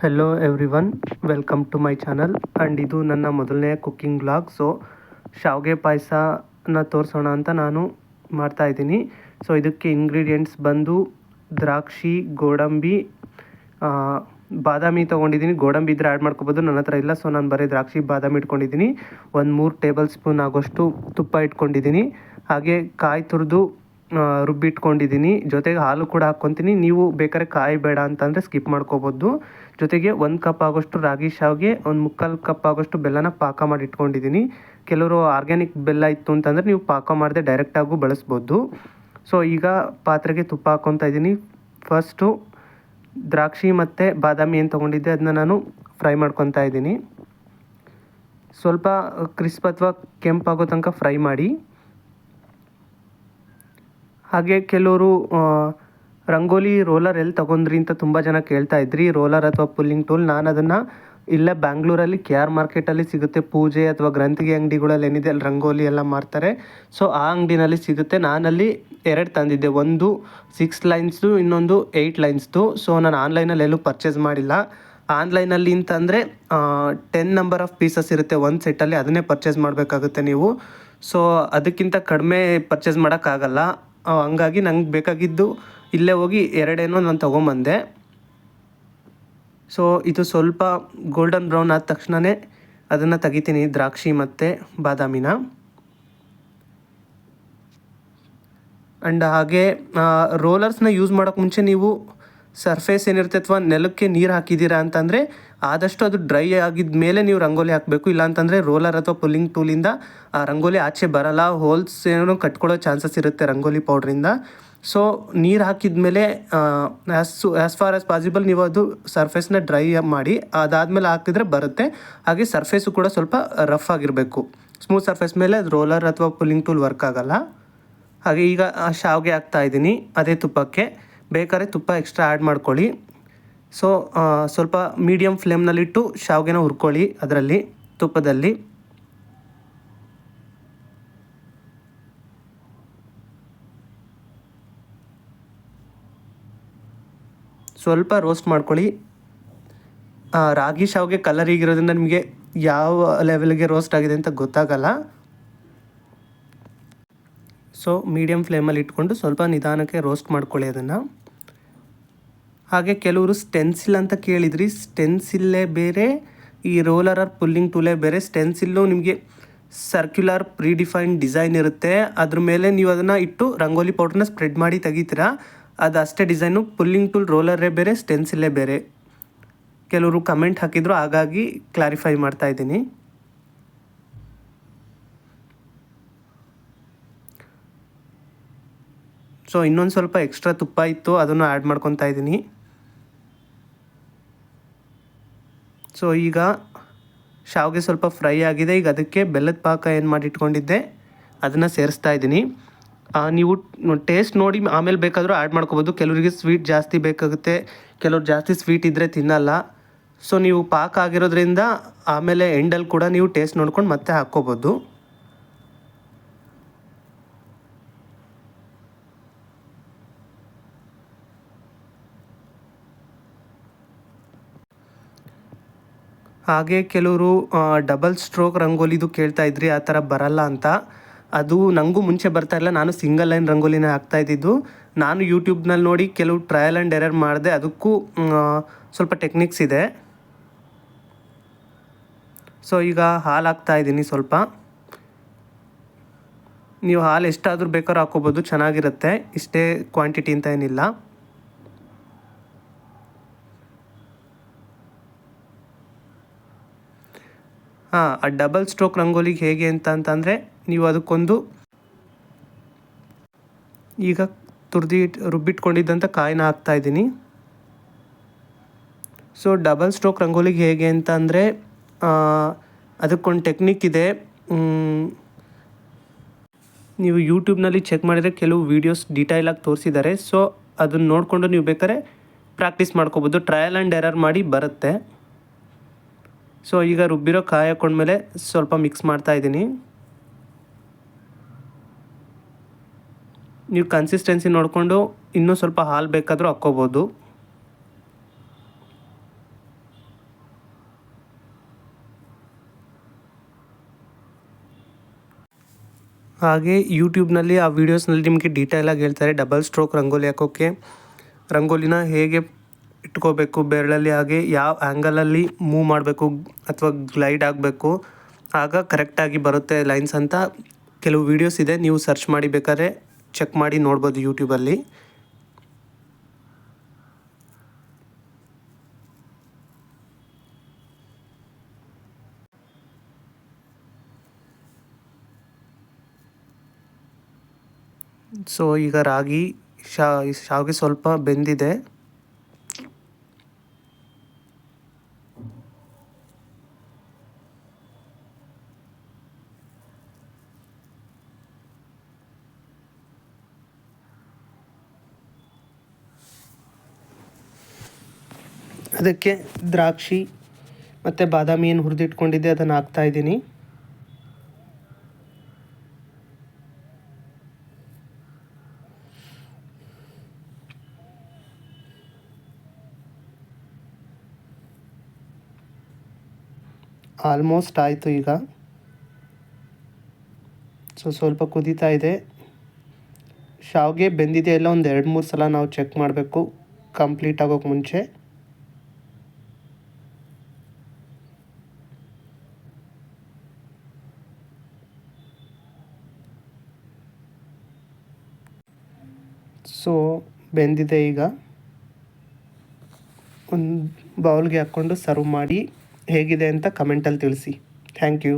Hello everyone, welcome to my channel. And ಇದು ನನ್ನ ಮೊದಲನೇ ಕುಕ್ಕಿಂಗ್ ವ್ಲಾಗ್. ಸೊ ಶಾವಿಗೆ ಪಾಯಸನ ತೋರಿಸೋಣ ಅಂತ ನಾನು ಮಾಡ್ತಾಯಿದ್ದೀನಿ. ಸೊ ಇದಕ್ಕೆ ಇಂಗ್ರೀಡಿಯೆಂಟ್ಸ್ ಬಂದು ದ್ರಾಕ್ಷಿ, ಗೋಡಂಬಿ, ಬಾದಾಮಿ ತೊಗೊಂಡಿದ್ದೀನಿ. ಗೋಡಂಬಿ ಇದ್ದರೆ ಆ್ಯಡ್ ಮಾಡ್ಕೊಬೋದು, ನನ್ನ ಹತ್ರ ಇಲ್ಲ. ಸೊ ನಾನು ಬರೀ ದ್ರಾಕ್ಷಿ, ಬಾದಾಮಿ ಇಟ್ಕೊಂಡಿದ್ದೀನಿ. ಒಂದು 3 ಟೇಬಲ್ ಸ್ಪೂನ್ ಆಗೋಷ್ಟು ತುಪ್ಪ ಇಟ್ಕೊಂಡಿದ್ದೀನಿ. ಹಾಗೆ ಕಾಯಿ ತುರಿದು ರುಬ್ಬಿಟ್ಕೊಂಡಿದ್ದೀನಿ. ಜೊತೆಗೆ ಹಾಲು ಕೂಡ ಹಾಕ್ಕೊತೀನಿ. ನೀವು ಬೇಕಾದ್ರೆ ಕಾಯಿ ಬೇಡ ಅಂತಂದರೆ ಸ್ಕಿಪ್ ಮಾಡ್ಕೋಬೋದು. ಜೊತೆಗೆ 1 ಕಪ್ ಆಗೋಷ್ಟು ರಾಗಿ ಶಾವಿಗೆ, ಒಂದು 3/4 ಕಪ್ ಆಗೋಷ್ಟು ಬೆಲ್ಲನ ಪಾಕ ಮಾಡಿ ಇಟ್ಕೊಂಡಿದ್ದೀನಿ. ಕೆಲವರು ಆರ್ಗ್ಯಾನಿಕ್ ಬೆಲ್ಲ ಇತ್ತು ಅಂತಂದರೆ ನೀವು ಪಾಕ ಮಾಡದೆ ಡೈರೆಕ್ಟಾಗೂ ಬಳಸ್ಬೋದು. ಸೊ ಈಗ ಪಾತ್ರೆಗೆ ತುಪ್ಪ ಹಾಕ್ಕೊತಾ ಇದ್ದೀನಿ. ಫಸ್ಟು ದ್ರಾಕ್ಷಿ ಮತ್ತು ಬಾದಾಮಿ ಏನು ತೊಗೊಂಡಿದ್ದೆ ಅದನ್ನ ನಾನು ಫ್ರೈ ಮಾಡ್ಕೊತಾ ಇದ್ದೀನಿ. ಸ್ವಲ್ಪ ಕ್ರಿಸ್ಪ್ ಅಥವಾ ಕೆಂಪಾಗೋ ತನಕ ಫ್ರೈ ಮಾಡಿ. ಹಾಗೆ ಕೆಲವರು ರಂಗೋಲಿ ರೋಲರ್ ಎಲ್ಲಿ ತೊಗೊಂಡ್ರಿ ಅಂತ ತುಂಬ ಜನ ಕೇಳ್ತಾ ಇದ್ರಿ. ರೋಲರ್ ಅಥವಾ ಪುಲ್ಲಿಂಗ್ ಟೂಲ್, ನಾನು ಅದನ್ನು ಇಲ್ಲೇ ಬ್ಯಾಂಗ್ಳೂರಲ್ಲಿ KR ಮಾರ್ಕೆಟಲ್ಲಿ ಸಿಗುತ್ತೆ. ಪೂಜೆ ಅಥವಾ ಗ್ರಂಥಿಗೆ ಅಂಗಡಿಗಳಲ್ಲಿ ಏನಿದೆ ಅಲ್ಲಿ ರಂಗೋಲಿ ಎಲ್ಲ ಮಾರ್ತಾರೆ. ಸೊ ಆ ಅಂಗಡಿನಲ್ಲಿ ಸಿಗುತ್ತೆ. ನಾನಲ್ಲಿ 2 ತಂದಿದ್ದೆ, ಒಂದು 6 ಲೈನ್ಸ್ದು, ಇನ್ನೊಂದು 8 ಲೈನ್ಸ್ದು. ಸೊ ನಾನು ಆನ್ಲೈನಲ್ಲಿ ಎಲ್ಲೂ ಪರ್ಚೇಸ್ ಮಾಡಿಲ್ಲ. ಆನ್ಲೈನಲ್ಲಿ ಅಂತಂದರೆ 10 ನಂಬರ್ ಆಫ್ ಪೀಸಸ್ ಇರುತ್ತೆ ಒಂದು ಸೆಟ್ಟಲ್ಲಿ, ಅದನ್ನೇ ಪರ್ಚೇಸ್ ಮಾಡಬೇಕಾಗುತ್ತೆ ನೀವು. ಸೊ ಅದಕ್ಕಿಂತ ಕಡಿಮೆ ಪರ್ಚೇಸ್ ಮಾಡೋಕ್ಕಾಗಲ್ಲ. ಹಂಗಾಗಿ ನಂಗೆ ಬೇಕಾಗಿದ್ದು ಇಲ್ಲೇ ಹೋಗಿ 2 ನಾನು ತೊಗೊಂಬಂದೆ. ಸೊ ಇದು ಸ್ವಲ್ಪ ಗೋಲ್ಡನ್ ಬ್ರೌನ್ ಆದ ತಕ್ಷಣವೇ ಅದನ್ನು ತೆಗಿತೀನಿ, ದ್ರಾಕ್ಷಿ ಮತ್ತು ಬಾದಾಮಿನ. ಆ್ಯಂಡ್ ಹಾಗೆ ರೋಲರ್ಸ್ನ ಯೂಸ್ ಮಾಡೋಕ್ಕೆ ಮುಂಚೆ ನೀವು ಸರ್ಫೇಸ್ ಏನಿರುತ್ತೆ ಅಥವಾ ನೆಲಕ್ಕೆ ನೀರು ಹಾಕಿದ್ದೀರಾ ಅಂತಂದರೆ ಆದಷ್ಟು ಅದು ಡ್ರೈ ಆಗಿದ ಮೇಲೆ ನೀವು ರಂಗೋಲಿ ಹಾಕಬೇಕು. ಇಲ್ಲಾಂತಂದರೆ ರೋಲರ್ ಅಥವಾ ಪುಲ್ಲಿಂಗ್ ಟೂಲಿಂದ ಆ ರಂಗೋಲಿ ಆಚೆ ಬರಲ್ಲ, ಹೋಲ್ಸ್ ಏನೋ ಕಟ್ಕೊಳ್ಳೋ ಚಾನ್ಸಸ್ ಇರುತ್ತೆ ರಂಗೋಲಿ ಪೌಡ್ರಿಂದ. ಸೊ ನೀರು ಹಾಕಿದ ಮೇಲೆ ಆ್ಯಸ್ ಫಾರ್ ಆಸ್ ಪಾಸಿಬಲ್ ನೀವು ಅದು ಸರ್ಫೇಸ್ನ ಡ್ರೈ ಮಾಡಿ ಅದಾದಮೇಲೆ ಹಾಕಿದರೆ ಬರುತ್ತೆ. ಹಾಗೆ ಸರ್ಫೇಸು ಕೂಡ ಸ್ವಲ್ಪ ರಫ್ ಆಗಿರಬೇಕು. ಸ್ಮೂತ್ ಸರ್ಫೇಸ್ ಮೇಲೆ ಅದು ರೋಲರ್ ಅಥವಾ ಪುಲ್ಲಿಂಗ್ ಟೂಲ್ ವರ್ಕ್ ಆಗೋಲ್ಲ. ಹಾಗೆ ಈಗ ಶಾವಿಗೆ ಹಾಕ್ತಾಯಿದ್ದೀನಿ ಅದೇ ತುಪ್ಪಕ್ಕೆ. ಬೇಕಾದ್ರೆ ತುಪ್ಪ ಎಕ್ಸ್ಟ್ರಾ ಆ್ಯಡ್ ಮಾಡ್ಕೊಳ್ಳಿ. ಸೊ ಸ್ವಲ್ಪ ಮೀಡಿಯಮ್ ಫ್ಲೇಮ್ನಲ್ಲಿಟ್ಟು ಶಾವಿಗೆನ ಹುರ್ಕೊಳ್ಳಿ ಅದರಲ್ಲಿ, ತುಪ್ಪದಲ್ಲಿ. ಸ್ವಲ್ಪ ರೋಸ್ಟ್ ಮಾಡ್ಕೊಳ್ಳಿ. ರಾಗಿ ಶಾವಿಗೆ ಕಲರಿಗಿರೋದ್ರಿಂದ ನಿಮಗೆ ಯಾವ ಲೆವೆಲ್ಗೆ ರೋಸ್ಟ್ ಆಗಿದೆ ಅಂತ ಗೊತ್ತಾಗಲ್ಲ. ಸೊ ಮೀಡಿಯಮ್ ಫ್ಲೇಮಲ್ಲಿ ಇಟ್ಕೊಂಡು ಸ್ವಲ್ಪ ನಿಧಾನಕ್ಕೆ ರೋಸ್ಟ್ ಮಾಡ್ಕೊಳ್ಳಿ ಅದನ್ನು. ಹಾಗೆ ಕೆಲವರು ಸ್ಟೆನ್ಸಿಲ್ ಅಂತ ಕೇಳಿದ್ರಿ. ಸ್ಟೆನ್ಸಿಲ್ಲೇ ಬೇರೆ, ಈ ರೋಲರ್ ಆರ್ ಪುಲ್ಲಿಂಗ್ ಟೂಲೇ ಬೇರೆ. ಸ್ಟೆನ್ಸಿಲ್ಲು ನಿಮಗೆ ಸರ್ಕ್ಯುಲರ್ ಪ್ರೀಡಿಫೈನ್ಡ್ ಡಿಸೈನ್ ಇರುತ್ತೆ, ಅದ್ರ ಮೇಲೆ ನೀವು ಅದನ್ನು ಇಟ್ಟು ರಂಗೋಲಿ ಪೌಡ್ರನ್ನ ಸ್ಪ್ರೆಡ್ ಮಾಡಿ ತೆಗಿತೀರಾ, ಅದು ಅಷ್ಟೇ ಡಿಸೈನು. ಪುಲ್ಲಿಂಗ್ ಟೂಲ್ ರೋಲರೇ ಬೇರೆ, ಸ್ಟೆನ್ಸಿಲ್ಲೇ ಬೇರೆ. ಕೆಲವರು ಕಮೆಂಟ್ ಹಾಕಿದ್ರು, ಹಾಗಾಗಿ ಕ್ಲಾರಿಫೈ ಮಾಡ್ತಾಯಿದ್ದೀನಿ. ಸೊ ಇನ್ನೊಂದು ಸ್ವಲ್ಪ ಎಕ್ಸ್ಟ್ರಾ ತುಪ್ಪ ಇತ್ತು, ಅದನ್ನು ಆ್ಯಡ್ ಮಾಡ್ಕೊತಾ ಇದ್ದೀನಿ. ಸೊ ಈಗ ಶಾವಿಗೆ ಸ್ವಲ್ಪ ಫ್ರೈ ಆಗಿದೆ. ಈಗ ಅದಕ್ಕೆ ಬೆಲ್ಲದ ಪಾಕ ಏನು ಮಾಡಿ ಇಟ್ಕೊಂಡಿದ್ದೆ ಅದನ್ನು ಸೇರಿಸ್ತಾ ಇದ್ದೀನಿ. ನೀವು ಟೇಸ್ಟ್ ನೋಡಿ ಆಮೇಲೆ ಬೇಕಾದರೂ ಆ್ಯಡ್ ಮಾಡ್ಕೊಬೋದು. ಕೆಲವರಿಗೆ ಸ್ವೀಟ್ ಜಾಸ್ತಿ ಬೇಕಾಗುತ್ತೆ, ಕೆಲವ್ರು ಜಾಸ್ತಿ ಸ್ವೀಟ್ ಇದ್ದರೆ ತಿನ್ನಲ್ಲ. ಸೊ ನೀವು ಪಾಕ ಆಗಿರೋದ್ರಿಂದ ಆಮೇಲೆ ಎಂಡಲ್ಲಿ ಕೂಡ ನೀವು ಟೇಸ್ಟ್ ನೋಡ್ಕೊಂಡು ಮತ್ತೆ ಹಾಕ್ಕೋಬೋದು. ಹಾಗೆ ಕೆಲವರು ಡಬಲ್ ಸ್ಟ್ರೋಕ್ ರಂಗೋಲಿದು ಕೇಳ್ತಾ ಇದ್ರಿ, ಆ ಥರ ಬರಲ್ಲ ಅಂತ. ಅದು ನನಗೂ ಮುಂಚೆ ಬರ್ತಾಯಿಲ್ಲ, ನಾನು ಸಿಂಗಲ್ ಲೈನ್ ರಂಗೋಲಿನೇ ಹಾಕ್ತಾಯಿದ್ದಿದ್ದು. ನಾನು ಯೂಟ್ಯೂಬ್ನಲ್ಲಿ ನೋಡಿ ಕೆಲವು ಟ್ರಯಲ್ ಆ್ಯಂಡ್ ಎರರ್ ಮಾಡಿದೆ, ಅದಕ್ಕೂ ಸ್ವಲ್ಪ ಟೆಕ್ನಿಕ್ಸ್ ಇದೆ. ಸೊ ಈಗ ಹಾಲು ಹಾಕ್ತಾಯಿದ್ದೀನಿ ಸ್ವಲ್ಪ. ನೀವು ಹಾಲು ಎಷ್ಟಾದರೂ ಬೇಕಾದ್ರೂ ಹಾಕ್ಕೋಬೋದು, ಚೆನ್ನಾಗಿರುತ್ತೆ. ಇಷ್ಟೇ ಕ್ವಾಂಟಿಟಿ ಅಂತ ಏನಿಲ್ಲ. ಆ ಡಬಲ್ ಸ್ಟ್ರೋಕ್ ರಂಗೋಲಿಗೆ ಹೇಗೆ ಅಂತಂದರೆ ನೀವು ಅದಕ್ಕೊಂದು ಈಗ ರುಬ್ಬಿಟ್ಕೊಂಡಿದ್ದಂಥ ಕಾಯಿನ ಹಾಕ್ತಾಯಿದ್ದೀನಿ. ಸೊ ಡಬಲ್ ಸ್ಟ್ರೋಕ್ ರಂಗೋಲಿಗೆ ಹೇಗೆ ಅಂತ ಅಂದರೆ ಅದಕ್ಕೊಂದು ಟೆಕ್ನಿಕ್ ಇದೆ. ನೀವು ಯೂಟ್ಯೂಬ್ನಲ್ಲಿ ಚೆಕ್ ಮಾಡಿದರೆ ಕೆಲವು ವೀಡಿಯೋಸ್ ಡೀಟೈಲಾಗಿ ತೋರಿಸಿದ್ದಾರೆ. ಸೊ ಅದನ್ನು ನೋಡಿಕೊಂಡು ನೀವು ಬೇಕಾದ್ರೆ ಪ್ರಾಕ್ಟೀಸ್ ಮಾಡ್ಕೋಬೋದು, ಟ್ರಯಲ್ ಆ್ಯಂಡ್ ಎರರ್ ಮಾಡಿ ಬರುತ್ತೆ. ಸೊ ಈಗ ರುಬ್ಬಿರೋ ಕಾಯಿ ಹಾಕೊಂಡ್ಮೇಲೆ ಸ್ವಲ್ಪ ಮಿಕ್ಸ್ ಮಾಡ್ತಾಯಿದ್ದೀನಿ. ನೀವು ಕನ್ಸಿಸ್ಟೆನ್ಸಿ ನೋಡಿಕೊಂಡು ಇನ್ನೂ ಸ್ವಲ್ಪ ಹಾಲು ಬೇಕಾದರೂ ಹಾಕ್ಕೋಬೋದು. ಹಾಗೆ ಯೂಟ್ಯೂಬ್ನಲ್ಲಿ ಆ ವೀಡಿಯೋಸ್ನಲ್ಲಿ ನಿಮಗೆ ಡೀಟೇಲಾಗಿ ಹೇಳ್ತಾರೆ ಡಬಲ್ ಸ್ಟ್ರೋಕ್ ರಂಗೋಲಿ ಹಾಕೋಕ್ಕೆ ರಂಗೋಲಿನ ಹೇಗೆ ಇಟ್ಕೋಬೇಕು ಬೆರಳಲ್ಲಿ, ಹಾಗೆ ಯಾವ ಆ್ಯಂಗಲಲ್ಲಿ ಮೂವ್ ಮಾಡಬೇಕು ಅಥವಾ ಗ್ಲೈಡ್ ಆಗಬೇಕು ಆಗ ಕರೆಕ್ಟಾಗಿ ಬರುತ್ತೆ ಲೈನ್ಸ್ ಅಂತ ಕೆಲವು ವೀಡಿಯೋಸ್ ಇದೆ. ನೀವು ಸರ್ಚ್ ಮಾಡಿ ಬೇಕಾದ್ರೆ ಚೆಕ್ ಮಾಡಿ ನೋಡ್ಬೋದು ಯೂಟ್ಯೂಬಲ್ಲಿ. ಸೊ ಈಗ ರಾಗಿ ಶಾವಿಗೆ ಸ್ವಲ್ಪ ಬೆಂದಿದೆ. ಅದಕ್ಕೆ ದ್ರಾಕ್ಷಿ ಮತ್ತು ಬಾದಾಮಿ ಏನು ಹುರಿದಿಟ್ಕೊಂಡಿದ್ದೆ ಅದನ್ನು ಹಾಕ್ತಾಯಿದ್ದೀನಿ. ಆಲ್ಮೋಸ್ಟ್ ಆಯಿತು ಈಗ. ಸ್ವಲ್ಪ ಕುದೀತಾ ಇದೆ. ಶಾವಿಗೆ ಬೆಂದಿದೆ ಎಲ್ಲ ಒಂದು 2-3 ಸಲ ನಾವು ಚೆಕ್ ಮಾಡಬೇಕು ಕಂಪ್ಲೀಟ್ ಆಗೋಕ್ಕೆ ಮುಂಚೆ. ಸೊ ಬೆಂದಿದೆ ಈಗ. ಒಂದು ಬೌಲ್ಗೆ ಹಾಕ್ಕೊಂಡು ಸರ್ವ್ ಮಾಡಿ ಹೇಗಿದೆ ಅಂತ ಕಮೆಂಟಲ್ಲಿ ತಿಳಿಸಿ. Thank you.